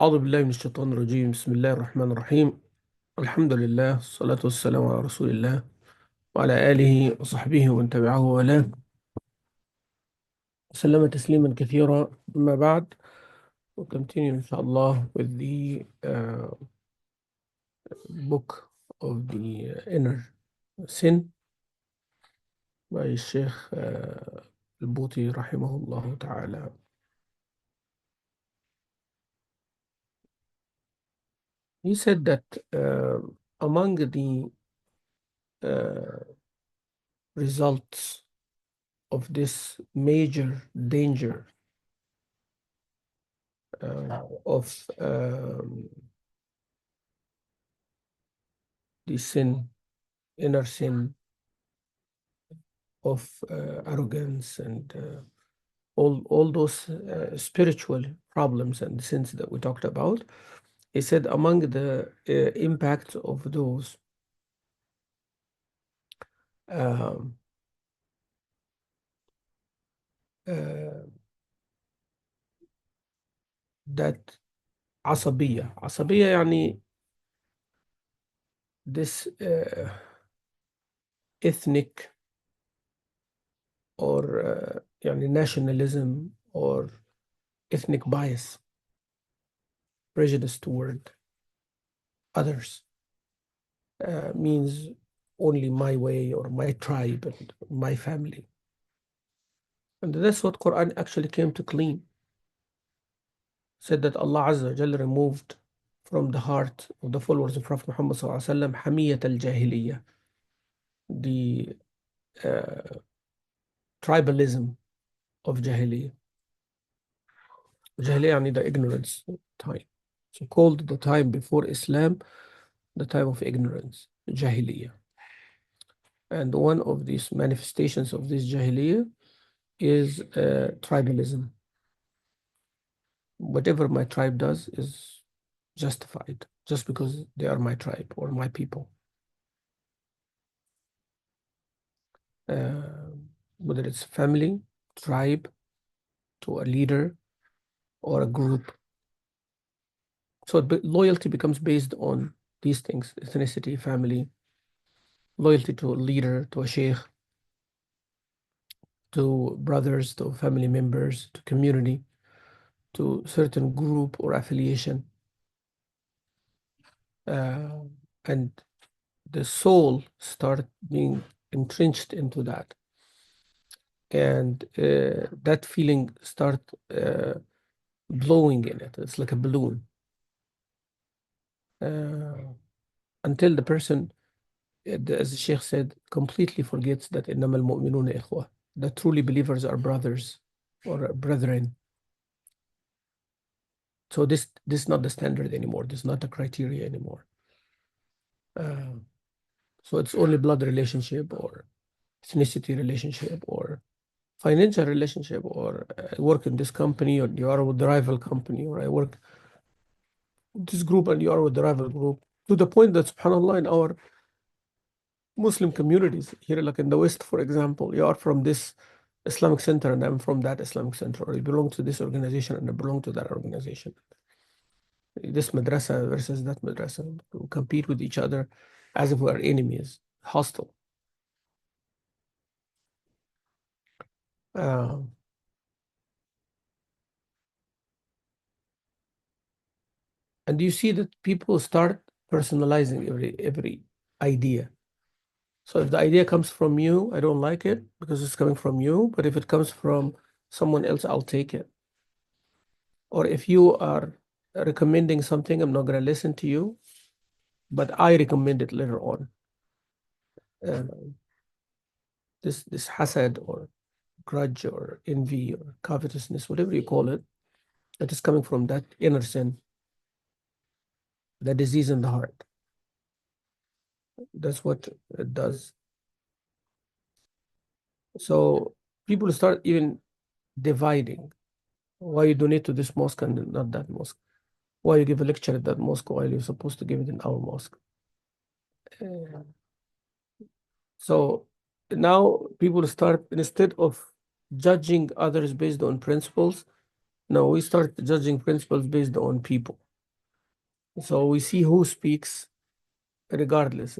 أعوذ بالله من الشيطان الرجيم. بسم الله الرحمن الرحيم. الحمد لله والصلاة والسلام على رسول الله وعلى آله وصحبه ومن تبعه وله وسلم تسليما كثيرا. أما بعد, we'll continue إن شاء الله with the book of the inner sin by الشيخ البوطي رحمه الله تعالى. He said that among the results of this major danger of the sin, inner sin of arrogance and all those spiritual problems and sins that we talked about. He said among the impacts of those um, uh, that عصبية يعني this ethnic or يعني nationalism or ethnic bias, prejudice toward others, means only my way or my tribe and my family. And that's what Quran actually came to clean. Said that Allah Azza wa Jalla removed from the heart of the followers of Prophet Muhammad Sallallahu Alaihi Wasallam حمية الجاهلية, the tribalism of Jahiliyyah. Jahiliyyah يعني the ignorance time. So called the time before Islam, the time of ignorance, Jahiliyyah. And one of these manifestations of this Jahiliyyah is tribalism. Whatever my tribe does is justified just because they are my tribe or my people. Whether it's family, tribe, to a leader or a group. So loyalty becomes based on these things: ethnicity, family, loyalty to a leader, to a sheikh, to brothers, to family members, to community, to certain group or affiliation. And the soul start being entrenched into that. And that feeling start blowing in it. It's like a balloon. Until the person, as the Sheikh said, completely forgets that إنما المؤمنون إخوة, that truly believers are brothers or brethren. So this is not the standard anymore. This is not the criteria anymore. So it's only blood relationship or ethnicity relationship or financial relationship, or I work in this company or you are with the rival company, or I work with this group and you are with the rival group, to the point that subhanAllah, in our Muslim communities here, like in the West, for example, you are from this Islamic center and I'm from that Islamic center, or you belong to this organization and I belong to that organization. This madrasa versus that madrasa, we compete with each other as if we are enemies, hostile. And you see that people start personalizing every idea. So if the idea comes from you, I don't like it because it's coming from you. But if it comes from someone else, I'll take it. Or if you are recommending something, I'm not going to listen to you, but I recommend it later on. This hasad or grudge or envy or covetousness, whatever you call it, that is coming from that inner sin, the disease in the heart. That's what it does. So people start even dividing. Why you donate to this mosque and not that mosque? Why you give a lecture at that mosque while you're supposed to give it in our mosque? So now people start, instead of judging others based on principles, now we start judging principles based on people. So we see who speaks regardless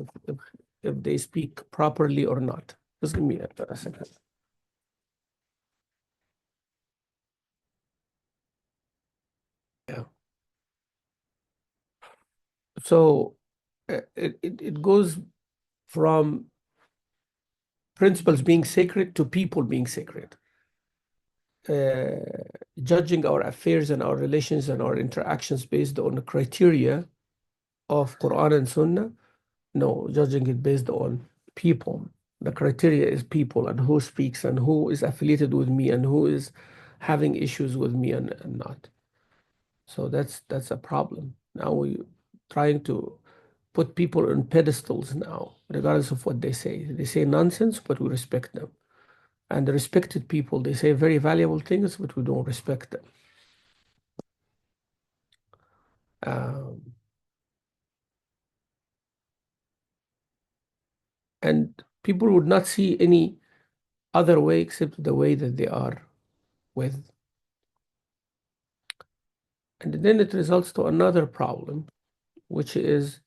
if they speak properly or not. Just give me a second. Yeah. So it goes from principles being sacred to people being sacred. Uh, Judging our affairs and our relations and our interactions based on the criteria of Quran and Sunnah. No, judging it based on people. The criteria is people and who speaks and who is affiliated with me and who is having issues with me and not. So that's a problem. Now we trying to put people on pedestals now, regardless of what they say. They say nonsense, but we respect them. And the respected people, they say very valuable things, but we don't respect them. Um, and people would not see any other way except the way that they are with. And then it results to another problem, which is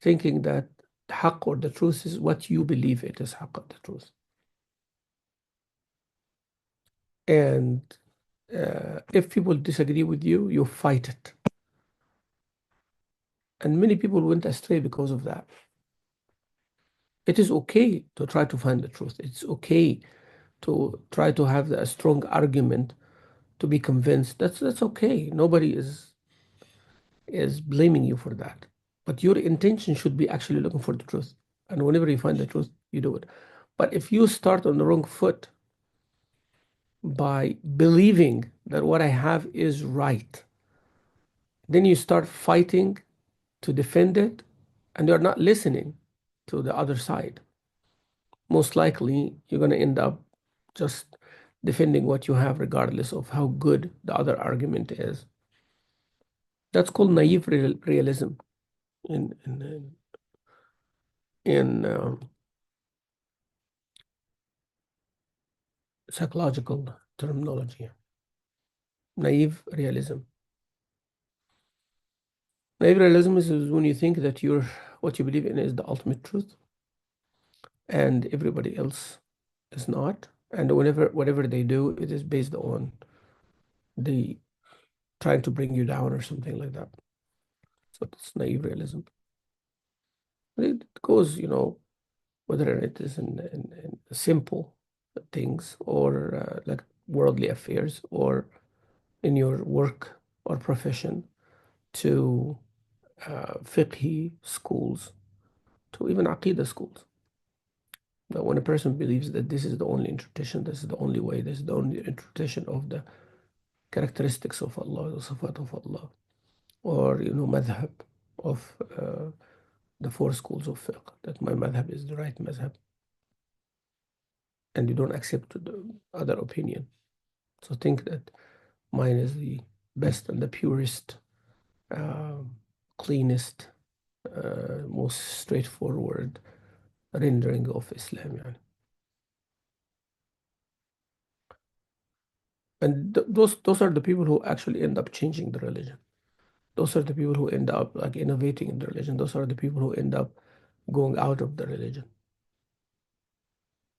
thinking that haqq or the truth is what you believe it is haqq or the truth. And if people disagree with you, you fight it. And many people went astray because of that. It is okay to try to find the truth. It's okay to try to have a strong argument to be convinced. That's okay. Nobody is blaming you for that. But your intention should be actually looking for the truth. And whenever you find the truth, you do it. But if you start on the wrong foot by believing that what I have is right, then you start fighting to defend it, and you're not listening to the other side. Most likely, you're going to end up just defending what you have, regardless of how good the other argument is. That's called naive realism in psychological terminology. Naive realism. Naive realism is when you think that what you believe in is the ultimate truth, and everybody else is not. And whatever they do, it is based on the trying to bring you down or something like that. So it's naive realism. It goes, whether it is in simple things or like worldly affairs or in your work or profession to fiqh schools to even aqidah schools. Now, when a person believes that this is the only interpretation, this is the only way, this is the only interpretation of the characteristics of Allah, the sifat of Allah, or madhab of the four schools of fiqh, that my madhab is the right madhab, and you don't accept the other opinion. So think that mine is the best and the purest, um, cleanest, most straightforward rendering of Islam. Yani. And those are the people who actually end up changing the religion. Those are the people who end up like innovating in the religion. Those are the people who end up going out of the religion.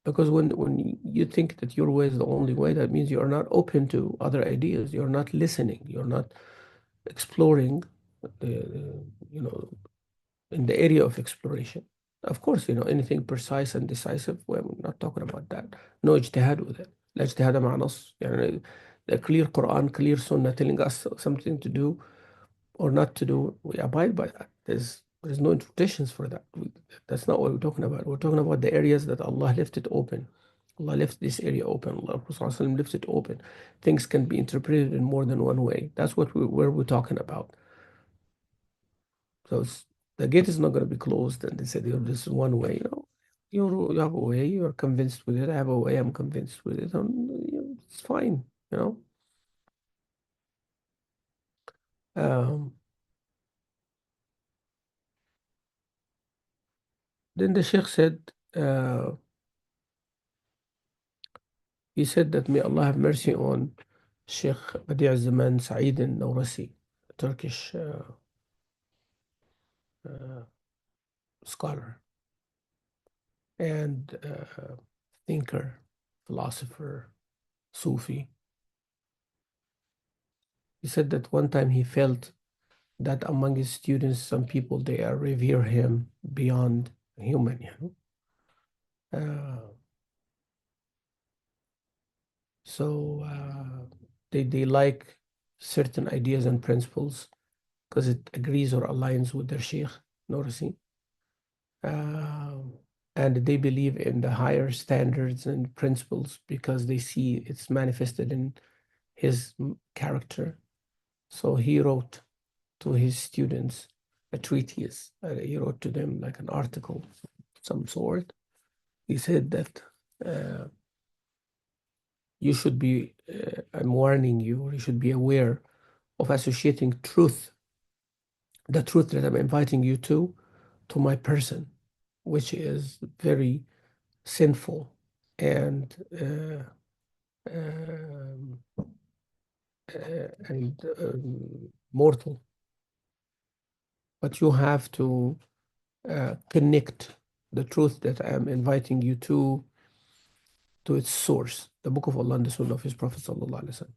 Because when you think that your way is the only way, that means you are not open to other ideas. You're not listening. You're not exploring the in the area of exploration. Of course, anything precise and decisive, we're not talking about that. No ijtihad with it. لا اجتهاد مع نص. يعني the clear Quran, clear Sunnah telling us something to do or not to do, we abide by that. There's no interpretations for that. That's not what we're talking about. We're talking about the areas that Allah left it open. Allah left this area open. Allah Prophet left it open. Things can be interpreted in more than one way. That's where we're talking about. So the gate is not going to be closed and they said, this is one way. You have a way, you're convinced with it. I have a way, I'm convinced with it. It's fine, you know. Um, then the Sheikh said, he said that may Allah have mercy on Sheikh Badi' Zaman Saeed al-Nawrasi, Turkish uh, scholar and thinker, philosopher, Sufi. He said that one time he felt that among his students, some people they revere him beyond human, Uh, so they like certain ideas and principles because it agrees or aligns with their sheikh, noticing. Um, and they believe in the higher standards and principles because they see it's manifested in his character. So he wrote to his students a treatise. He wrote to them like an article of some sort. He said that you should be, I'm warning you, or you should be aware of associating truth, the truth that I'm inviting you to my person, which is very sinful and um, mortal. But you have to connect the truth that I'm inviting you to its source, the Book of Allah and the Sunnah of His Prophet Sallallahu Alaihi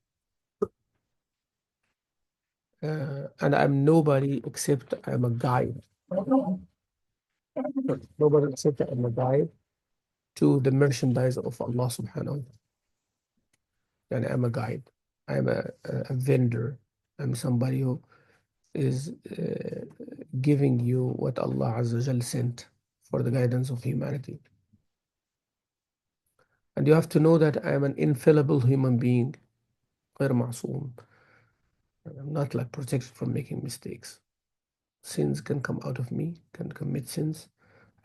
Wasallam. And I'm nobody except I'm a guide. Nobody except I'm a guide to the merchandise of Allah Subhanahu wa Taala. And I'm a guide. I'm a vendor. I'm somebody who is giving you what Allah Azza wa Jal sent for the guidance of humanity. And you have to know that I am an infallible human being, غير معصوم. I'm not like protected from making mistakes. Sins can come out of me, can commit sins.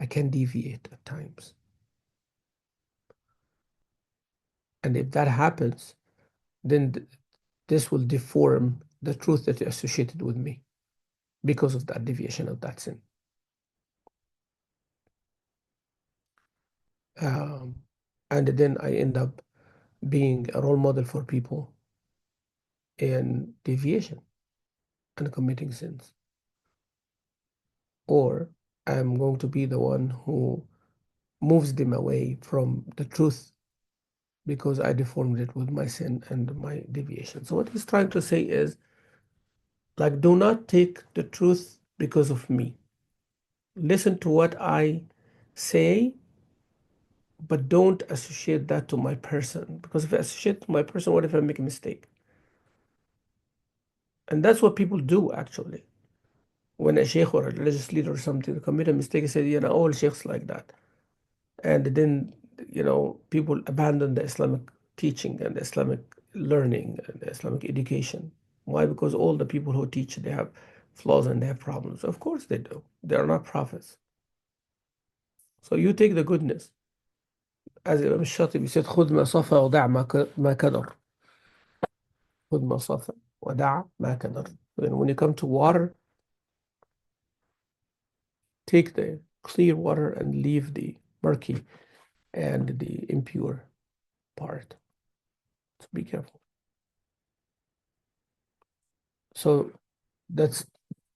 I can deviate at times. And if that happens, then this will deform the truth that is associated with me because of that deviation of that sin. Um, and then I end up being a role model for people in deviation and committing sins. Or I'm going to be the one who moves them away from the truth because I deformed it with my sin and my deviation. So what he's trying to say is, like, do not take the truth because of me. Listen to what I say, but don't associate that to my person. Because if I associate to my person, what if I make a mistake? And that's what people do actually. When a sheikh or a religious leader or something commit a mistake, he said, all sheikhs like that. And then, people abandon the Islamic teaching and the Islamic learning and the Islamic education. Why? Because all the people who teach, they have flaws and they have problems. Of course they do. They are not prophets. So you take the goodness. As Imam Shatibi said, خذ ما صفى ودع ما كدر. خذ ما صفى ودع ما كدر. When you come to water, take the clear water and leave the murky and the impure part. So be careful. So that's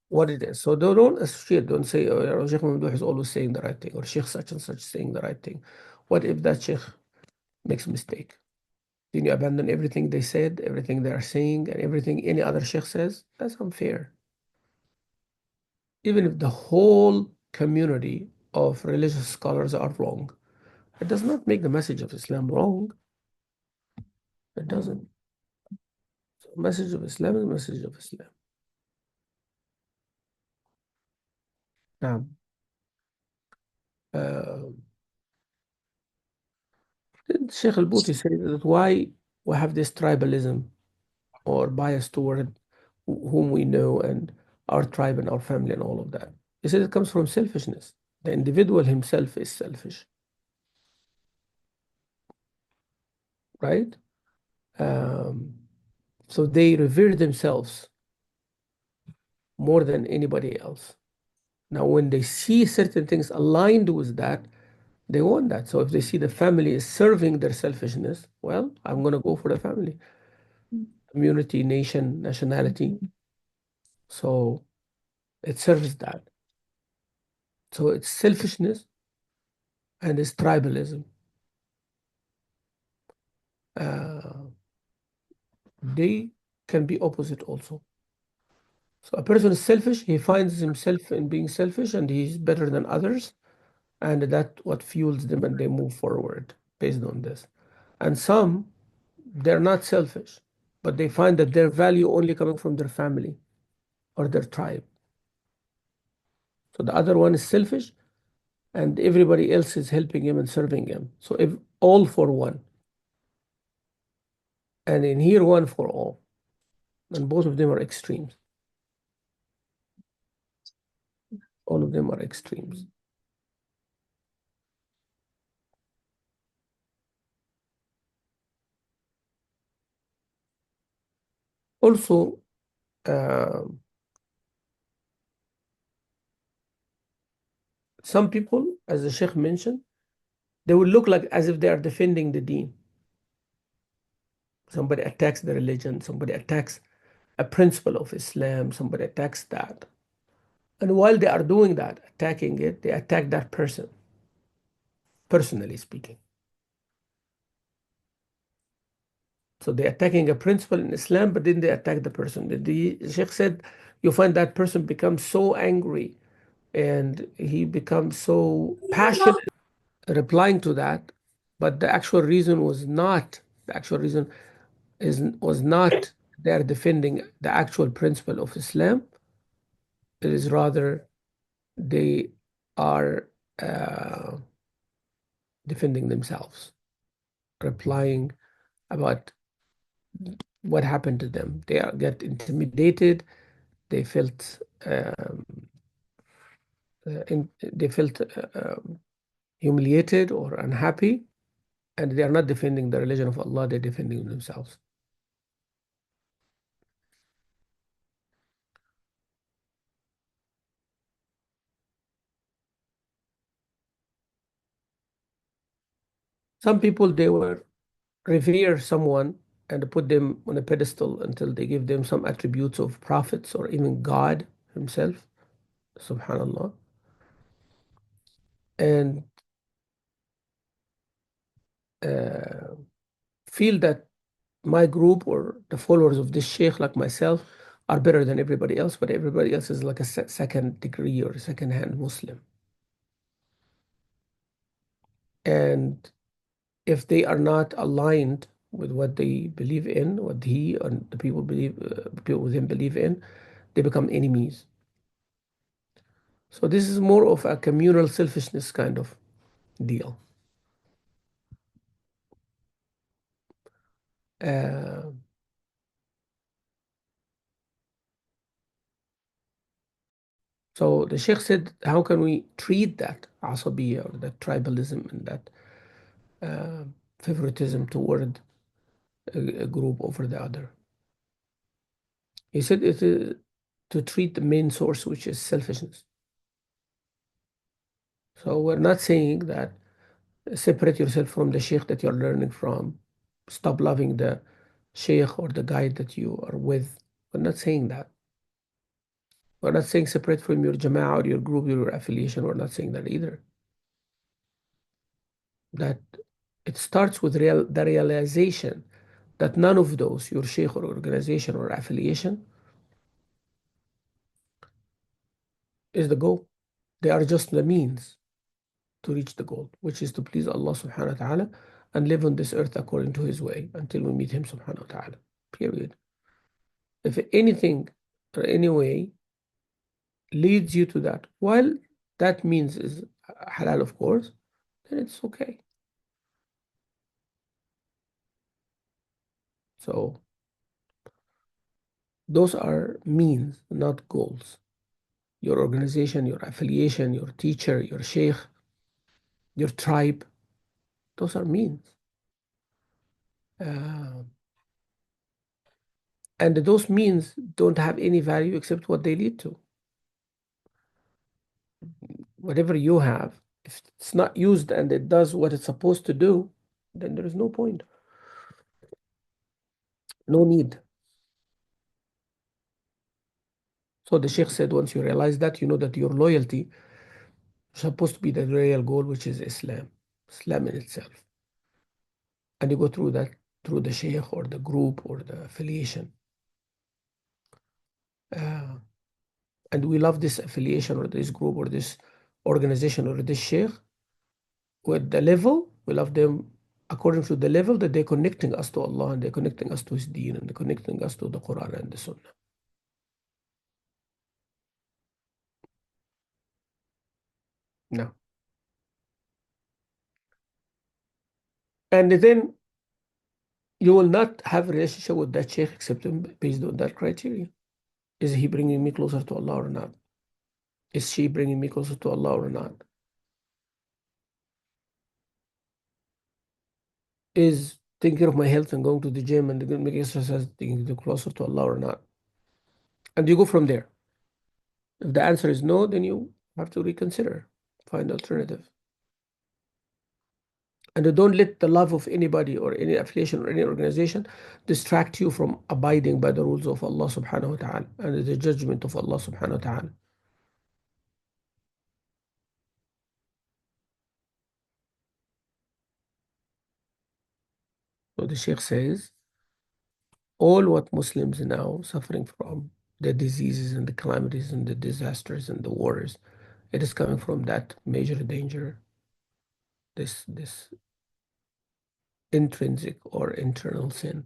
what it is. So don't associate, don't say, Sheikh Mamdouh is always saying the right thing, or Sheikh such and such saying the right thing. What if that Sheikh makes a mistake? Then you abandon everything they said, everything they are saying, and everything any other Sheikh says? That's unfair. Even if the whole community of religious scholars are wrong, it does not make the message of Islam wrong. It doesn't. So message of Islam is message of Islam. Now, Sheikh al-Bouti said that why we have this tribalism or bias toward whom we know and our tribe and our family and all of that. He said it comes from selfishness. The individual himself is selfish, right? Um, so they revere themselves more than anybody else. Now, when they see certain things aligned with that, they want that. So if they see the family is serving their selfishness, well, I'm going to go for the family, community, nation, nationality. So it serves that. So it's selfishness and it's tribalism. Uh, they can be opposite also. So a person is selfish, he finds himself in being selfish and he's better than others, and that what fuels them and they move forward based on this. And some, they're not selfish, but they find that their value only coming from their family or their tribe. So the other one is selfish and everybody else is helping him and serving him. So if all for one, and in here one for all, and both of them are extremes. All of them are extremes. Also, some people, as the Sheikh mentioned, they will look like as if they are defending the deen. Somebody attacks the religion, somebody attacks a principle of Islam, somebody attacks that. And while they are doing that, attacking it, they attack that person, personally speaking. So they're attacking a principle in Islam, but then they attack the person. The Sheikh said, you find that person becomes so angry and he becomes so passionate replying to that, but the actual reason was not, the actual reason was not they're defending the actual principle of Islam. It is rather they are defending themselves, replying about what happened to them. They get intimidated. They felt they felt humiliated or unhappy, and they are not defending the religion of Allah. They're defending themselves. Some people they were revere someone and put them on a pedestal until they give them some attributes of prophets or even God Himself, Subhanallah, and uh, feel that my group or the followers of this sheikh, like myself, are better than everybody else, but everybody else is like a second degree or second hand Muslim. And if they are not aligned with what they believe in, what he and the people believe, people with him believe in, they become enemies. So this is more of a communal selfishness kind of deal. Uh, so the Sheikh said, how can we treat that asabiya or that tribalism and that uh, favoritism toward a group over the other? He said it is to treat the main source, which is selfishness. So we're not saying that separate yourself from the sheikh that you're learning from. Stop loving the sheikh or the guide that you are with. We're not saying that. We're not saying separate from your jama'ah or your group, your affiliation. We're not saying that either. That it starts with the realization that none of those, your sheikh or organization or affiliation, is the goal. They are just the means to reach the goal, which is to please Allah subhanahu wa ta'ala and live on this earth according to His way until we meet Him subhanahu wa ta'ala. Period. If anything or any way leads you to that, while that means is halal, of course, then it's okay. So those are means, not goals. Your organization, your affiliation, your teacher, your sheikh, your tribe, those are means. Uh, and those means don't have any value except what they lead to. Whatever you have, if it's not used and it does what it's supposed to do, then there is no point, no need. So the Sheikh said, once you realize that, you know that your loyalty supposed to be the real goal, which is Islam in itself. And you go through that through the sheikh or the group or the affiliation. Uh, and we love this affiliation or this group or this organization or this sheikh with the level. We love them according to the level that they're connecting us to Allah and they're connecting us to His Deen and they're connecting us to the Quran and the Sunnah. No. And then you will not have a relationship with that sheikh except based on that criteria. Is he bringing me closer to Allah or not? Is she bringing me closer to Allah or not? Is taking care of my health and going to the gym and making exercise taking me closer to Allah or not? And you go from there. If the answer is no, then you have to reconsider, find alternative. And you don't let the love of anybody or any affiliation or any organization distract you from abiding by the rules of Allah subhanahu wa ta'ala and the judgment of Allah subhanahu wa ta'ala. So the Sheikh says, all what Muslims now suffering from, the diseases and the calamities and the disasters and the wars, it is coming from that major danger, this intrinsic or internal sin.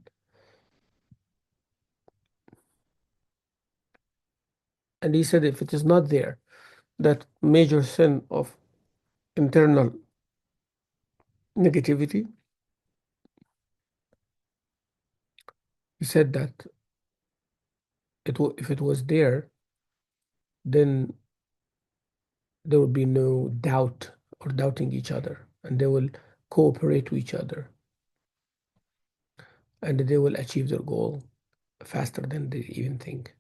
And he said, if it is not there, that major sin of internal negativity, he said that if it was there, then there would be no doubt or doubting each other, and they will cooperate with each other, and they will achieve their goal faster than they even think.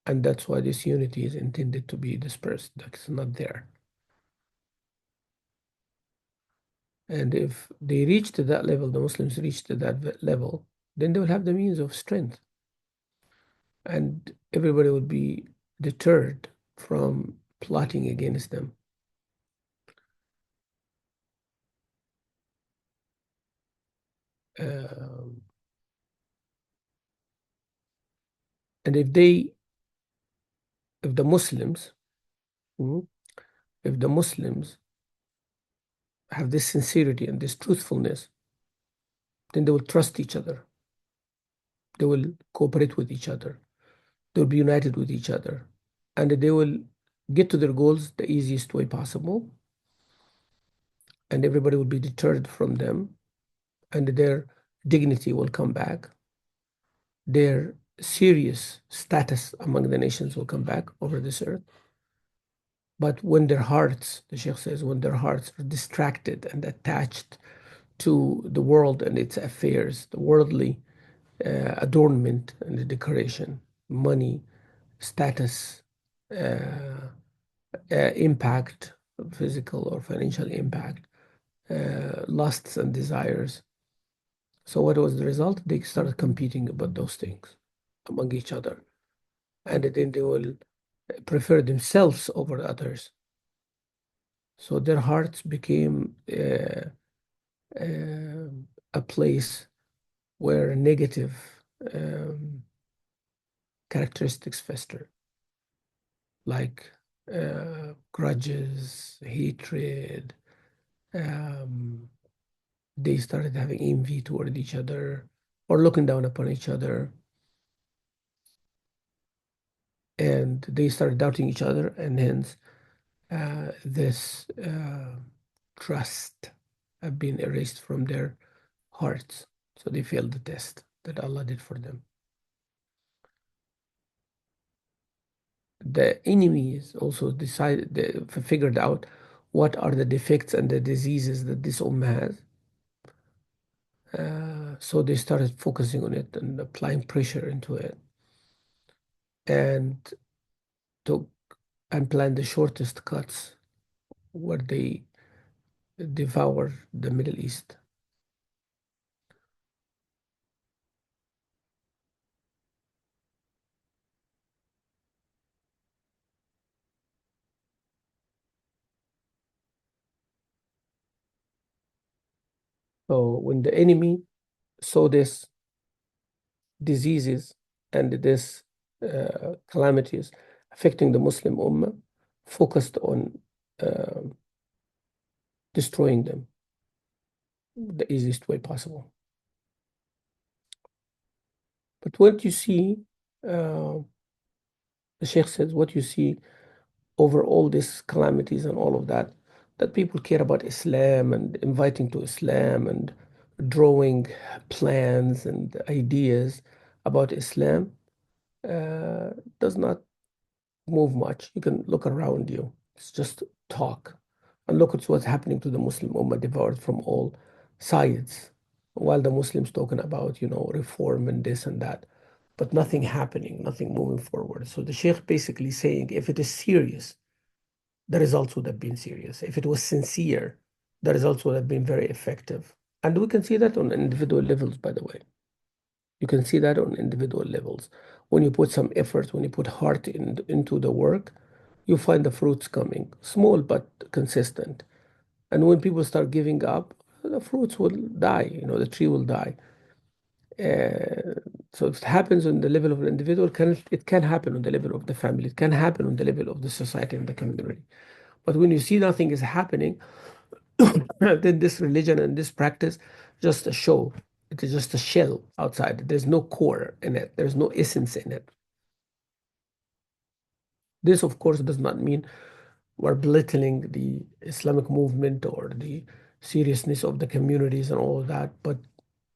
And that's why this unity is intended to be dispersed. That's not there. And if they reach to that level, the Muslims reach to that level, then they will have the means of strength. And everybody will be deterred from plotting against them. Um, and if the Muslims, mhm, if the Muslims have this sincerity and this truthfulness, then they will trust each other. They will cooperate with each other. They'll be united with each other. And they will get to their goals the easiest way possible. And everybody will be deterred from them. And their dignity will come back. Their serious status among the nations will come back over this earth. But when their hearts, the Sheikh says, when their hearts are distracted and attached to the world and its affairs, the worldly adornment and the decoration, money, status, impact, physical or financial impact, lusts and desires. So what was the result? They started competing about those things among each other. And then they will prefer themselves over others. So their hearts became a place where negative um, characteristics fester, like grudges, hatred. Um, they started having envy toward each other or looking down upon each other. And they started doubting each other, and hence this trust have been erased from their hearts. So they failed the test that Allah did for them. The enemies also decided, they figured out what are the defects and the diseases that this ummah has. So they started focusing on it and applying pressure into it and took and planned the shortest cuts where they devour the Middle East. So when the enemy saw this diseases and this calamities affecting the Muslim Ummah, focused on uh, destroying them the easiest way possible. But what you see, uh, the Sheikh says, what you see over all these calamities and all of that, that people care about Islam and inviting to Islam and drawing plans and ideas about Islam does not move much. You can look around you. It's just talk. And look at what's happening to the Muslim Ummah, devoured from all sides. While the Muslims talking about, reform and this and that, but nothing happening, nothing moving forward. So the Sheikh basically saying, if it is serious, the results would have been serious. If it was sincere, the results would have been very effective. And we can see that on individual levels, by the way. You can see that on individual levels. When you put some effort, when you put heart into the work, you find the fruits coming, small but consistent. And when people start giving up, the fruits will die, the tree will die. Uh, so if it happens on the level of an individual, it can happen on the level of the family, it can happen on the level of the society and the community. But when you see nothing is happening, then this religion and this practice just a show. It is just a shell outside. There's no core in it. There's no essence in it. This, of course, does not mean we're belittling the Islamic movement or the seriousness of the communities and all of that, but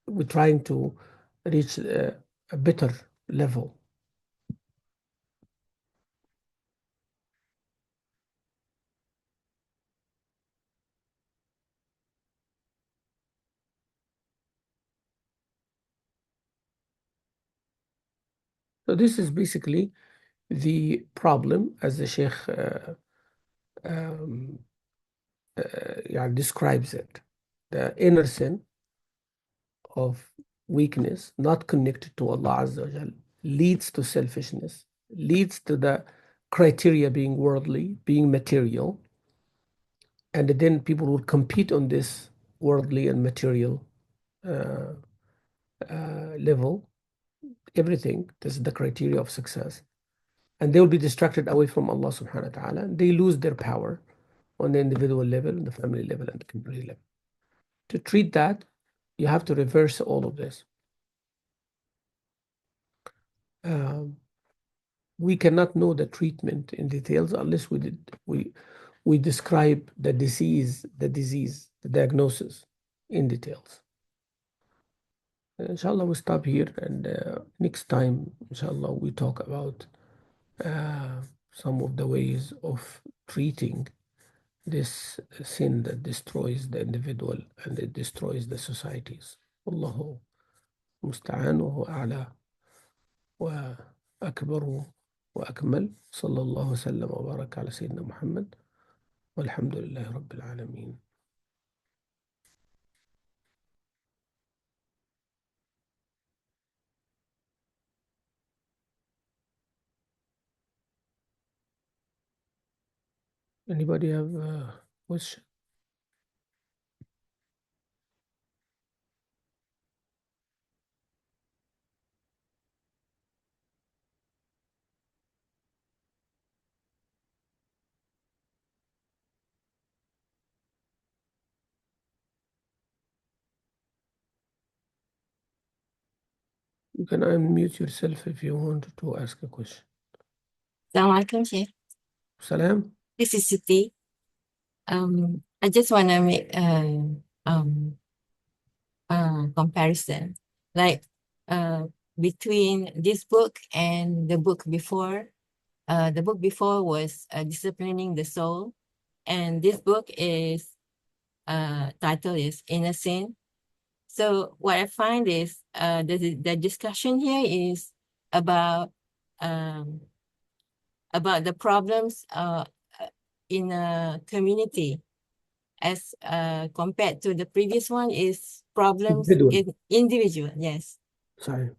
we're trying to reach a better level. So this is basically the problem, as the Sheikh um, yeah, describes it. The inner sin of weakness, not connected to Allah Azza wa Jal, leads to selfishness, leads to the criteria being worldly, being material, and then people will compete on this worldly and material uh, level. Everything, this is the criteria of success. And they will be distracted away from Allah subhanahu wa ta'ala. And they lose their power on the individual level, the family level, and the community level. To treat that, you have to reverse all of this. Um, we cannot know the treatment in details unless we describe the disease, the diagnosis in details. Inshallah, we stop here, and next time, inshallah, we talk about some of the ways of treating this sin that destroys the individual and it destroys the societies. Allahu musta'an wa a'la وأكبر وأكمل صلى الله وسلم وبارك على سيدنا محمد والحمد لله رب العالمين. Anybody have a question? You can unmute yourself if you want to ask a question. Assalamualaikum, Sheikh. Salam. This is Siti. I just want to make comparison, like between this book and the book before. The book before was Disciplining the Soul, and this book is title is Inner Sin. So what I find is the discussion here is about the problems in a community, as compared to the previous one is problems Individual. in individual. Yes. Sorry.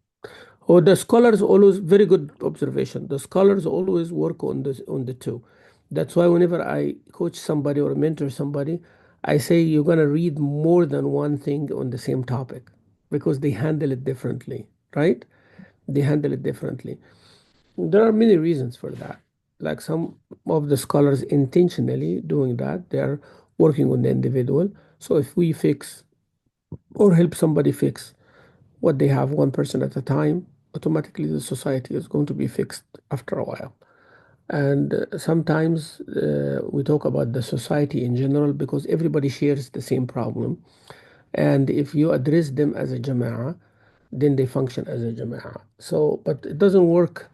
Oh, the scholars always, very good observation. The scholars always work on the two. That's why whenever I coach somebody or mentor somebody, I say you're going to read more than one thing on the same topic because they handle it differently, right? They handle it differently. There are many reasons for that. Like some of the scholars intentionally doing that, they are working on the individual. So if we fix or help somebody fix what they have one person at a time, automatically the society is going to be fixed after a while. And sometimes we talk about the society in general because everybody shares the same problem. And if you address them as a jama'ah, then they function as a jama'ah. So, but it doesn't work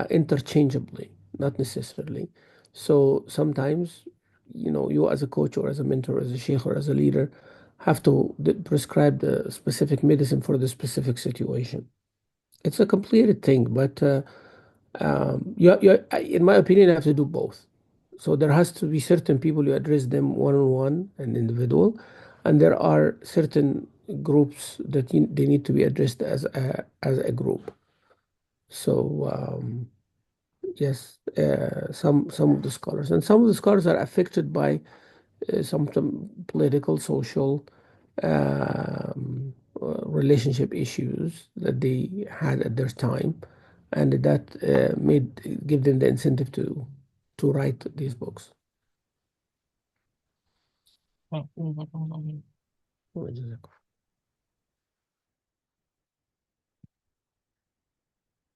interchangeably, not necessarily. So sometimes, you as a coach or as a mentor, as a sheikh or as a leader, have to prescribe the specific medicine for the specific situation. It's a complicated thing, but in my opinion, you have to do both. So there has to be certain people you address them one-on-one and individual, and there are certain groups that they need to be addressed as a group. So yes, some of the scholars and some of the scholars are affected by some political, social, relationship issues that they had at their time, and that made give them the incentive to write these books.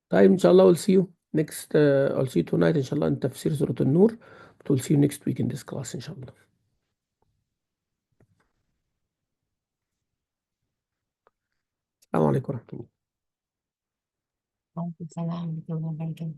طيب إن شاء الله we'll see you next I'll see you tonight إن شاء الله in تفسير سورة النور, but we'll see you next week in this class إن شاء الله. السلام عليكم ورحمة الله. Waalaikumsalam warahmatullahi wabarakatuh.